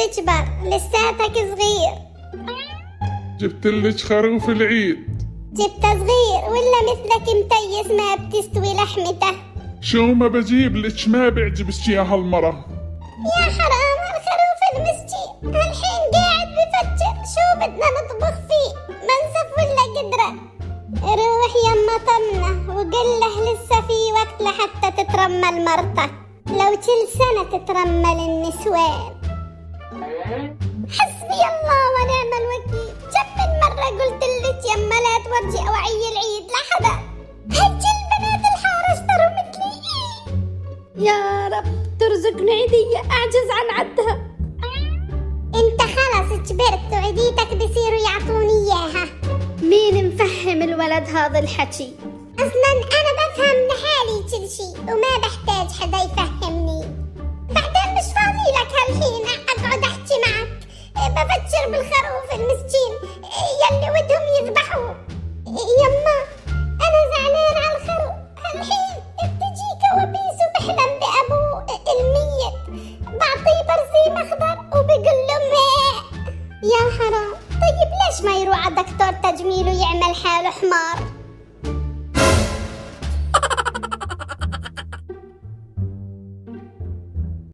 تكبر، لساتك صغير. جبتلك خروف العيد. جبته صغير ولا مثلك متيس ما بتستوي لحمته؟ شو ما بجيب لك ما بيعجبك يا هالمرة. يا حرام الخروف المسكين هالحين قاعد بفجر، شو بدنا نطبخ فيه؟ منسف ولا قدرة؟ روح يما طمنه وقل له لسه في وقت لحتى تترمل مرتك، لو كل سنة تترمل النسوان. حسبي الله ونعم الوكيل، كم من مرة قلت لك يما لا تورجي أوعي العيد لحدا، هالكل بنات الحارة اشتروا مثلي. يا رب ترزقني عيدية أعجز عن عدها. انت خلاص كبرت وعديتك بصيروا يعطوني اياها. مين مفهم الولد هذا الحكي؟ اصلا انا بفهم لحالي كل شي وما بحتاج حدا يفهمني. بعدين مش فاضي لك هالحين اقعد احكي معك، بفكر بالخروف المسكين يلي ودهم يذبحوه. يما انا زعلان على الخروف، هالحين بتجي كوابيس وبحلم بابوه الميت، بعطيه برسيم اخضر وبقول له ماء. يا حرام، طيب ليش ما يروح على دكتور تجميل ويعمل حاله حمار؟